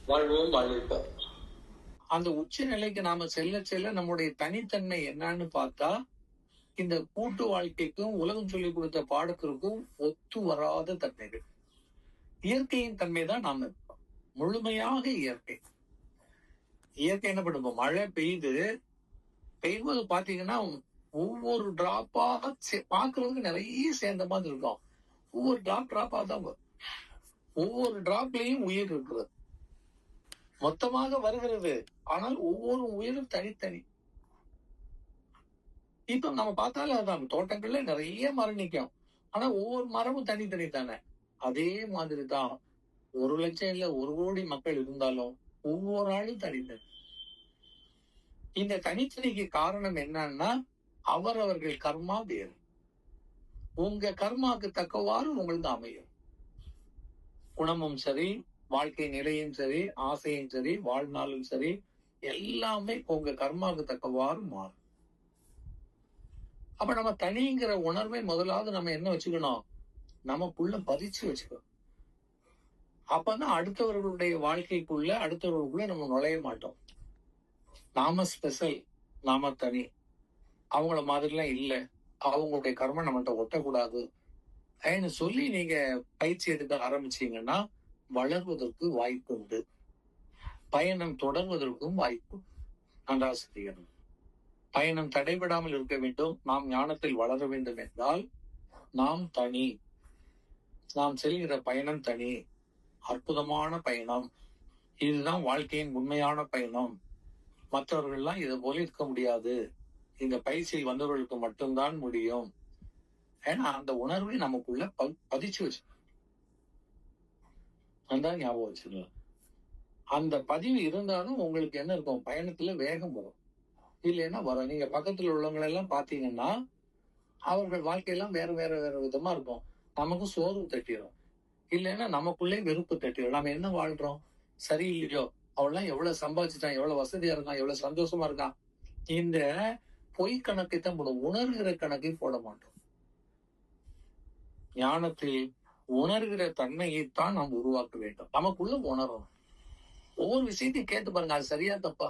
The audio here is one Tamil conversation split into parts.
வாழ்வோம் வாழ்விப்போம். அந்த உச்ச நிலைக்கு நாம செல்ல செல்ல நம்முடைய தனித்தன்மை என்னன்னு பார்த்தா, இந்த கூட்டு வாழ்க்கைக்கும் உலகம் சொல்லிக் கொடுத்த பாடத்திற்கும் ஒத்து வராத தன்மைகள். இயற்கையின் தன்மை தான் நாம இருக்கோம். முழுமையாக இயற்கை. இயற்கை என்ன பண்ணும்? மழை பெய்யும்போது பாத்தீங்கன்னா ஒவ்வொரு டிராப்பா பாக்குறதுக்கு நிறைய சேர்ந்த மாதிரி இருக்கும். ஒவ்வொரு டிராப்பா தான் வரும். ஒவ்வொரு டிராப்லயும் உயிர் இருக்கிறது. மொத்தமாக வருகிறது. ஆனால் ஒவ்வொரு உயிரும் தனித்தனி. இப்ப நம்ம பார்த்தாலும் அதான் தோட்டங்கள்ல நிறைய மரம் நிற்கும். ஆனா ஒவ்வொரு மரமும் தனித்தனி தானே. அதே மாதிரி தான் 1,00,000 இல்ல 1 கோடி மக்கள் இருந்தாலும் ஒவ்வொரு ஆளும் தனித்தனி. இந்த தனித்தனிக்கு காரணம் என்னன்னா அவரவர்கள் கர்மா வேறு. உங்க கர்மாக்கு தக்கவாறு உங்களுக்கு அமையும். குணமும் சரி, வாழ்க்கை நிலையும் சரி, ஆசையும் சரி, வாழ்நாளும் சரி, எல்லாமே உங்க கர்மாவுக்கு தக்கவாறு மாறும். அப்ப நம்ம தனிங்கிற உணர்வை முதலாவது நம்ம என்ன வச்சுக்கணும்? நமக்குள்ள பதிச்சு வச்சுக்கணும். அப்பதான் அடுத்தவர்களுடைய வாழ்க்கைக்குள்ள அடுத்தவர்களுக்குள்ள நம்ம நுழைய மாட்டோம். நாம ஸ்பெஷல், நாம தனி, அவங்கள மாதிரிலாம் இல்ல, அவங்களுடைய கர்மம் நம்மகிட்ட ஒட்டக்கூடாது சொல்லி நீங்க பயிற்சி எடுக்க ஆரம்பிச்சீங்கன்னா வளர்வதற்கு வாய்ப்பு உண்டு. பயணம் தொடர்வதற்கும் வாய்ப்பு. நன்றா சிந்திக்கணும். பயணம் தடைபடாமல் இருக்க வேண்டும். நாம் ஞானத்தில் வளர வேண்டும் என்றால் நாம் தனி. நாம் செல்கிற பயணம் தனி. அற்புதமான பயணம். இதுதான் வாழ்க்கையின் உண்மையான பயணம். மற்றவர்கள்லாம் இதை போல இருக்க முடியாது. இந்த பயிற்சியில் வந்தவர்களுக்கு மட்டும்தான் முடியும். ஏன்னா அந்த உணர்வை நமக்குள்ள பதிச்சு வச்சு ஞாபகம் வச்சுக்கலாம். அந்த பதிவு இருந்தாலும் உங்களுக்கு என்ன இருக்கும்? பயணத்துல வேகம் வரும். இல்லைன்னா வரும். நீங்க பக்கத்துல உள்ளவங்களை எல்லாம் பாத்தீங்கன்னா அவர்கள் வாழ்க்கையெல்லாம் வேற வேற வேற விதமா இருக்கும். நமக்கு சோர்வு தட்டிடும். இல்லைன்னா நமக்குள்ளே வெறுப்பு தட்டிடும். நம்ம என்ன வாழ்றோம்? சரியில்லையோ, அவள்லாம் எவ்வளவு சம்பாதிச்சுட்டான், எவ்வளவு வசதியா இருக்கான், எவ்வளவு சந்தோஷமா இருக்கான். இந்த பொய் கணக்கை தான் போடும். உணர்கிற கணக்கை போட மாட்டோம். ஞானத்தில் உணர்கிற தன்மையைத்தான் நாம் உருவாக்க வேண்டும். நமக்குள்ள உணரும். ஒவ்வொரு விஷயத்தையும் கேட்டு பாருங்க, அது சரியா தப்பா?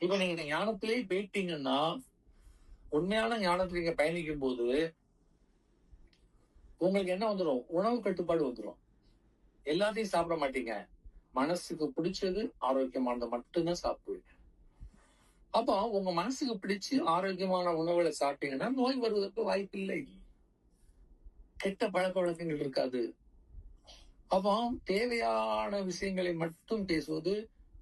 இப்ப நீங்க ஞானத்திலே போயிட்டீங்கன்னா, உண்மையான ஞானத்துல நீங்க பயணிக்கும் போது உங்களுக்கு என்ன வந்துடும்? உணவு கட்டுப்பாடு வந்துடும். எல்லாத்தையும் சாப்பிட மாட்டீங்க. மனசுக்கு பிடிச்சது ஆரோக்கியமானது மட்டும்தான் சாப்பிடுவீங்க. அப்போ உங்க மனசுக்கு பிடிச்சு ஆரோக்கியமான உணவுகளை சாப்பிட்டீங்கன்னா நோய் வருவதற்கு வாய்ப்பு இல்லை. கெட்ட பழக்க வழக்கங்கள் இருக்காது. அப்போ தேவையான விஷயங்களை மட்டும் பேசுவது,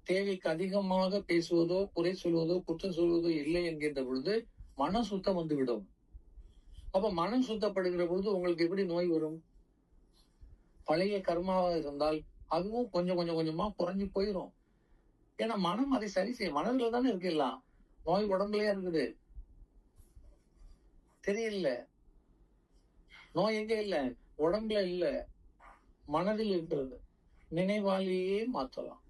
தேவைக்கு அதிகமாக பேசுவதோ, குறை சொல்வதோ, குற்றம் சொல்வதோ இல்லை என்கின்ற பொழுது மன சுத்தம் வந்துவிடும். அப்ப மனம் சுத்தப்படுகிற பொழுது உங்களுக்கு எப்படி நோய் வரும்? பழைய கர்மாவா இருந்தால் அதுவும் கொஞ்சம் கொஞ்சம் கொஞ்சமா குறைஞ்சு போயிடும். ஏன்னா மனம் அதை சரி செய்யும். மனதுல தானே இருக்கு எல்லாம். நோய் உடம்புலயே இருக்குது. தெரியல. நோய் எங்க இல்ல? உடம்புல இல்ல, மனதில் இருக்கிறது. நினைவாலேயே மாற்றலாம்.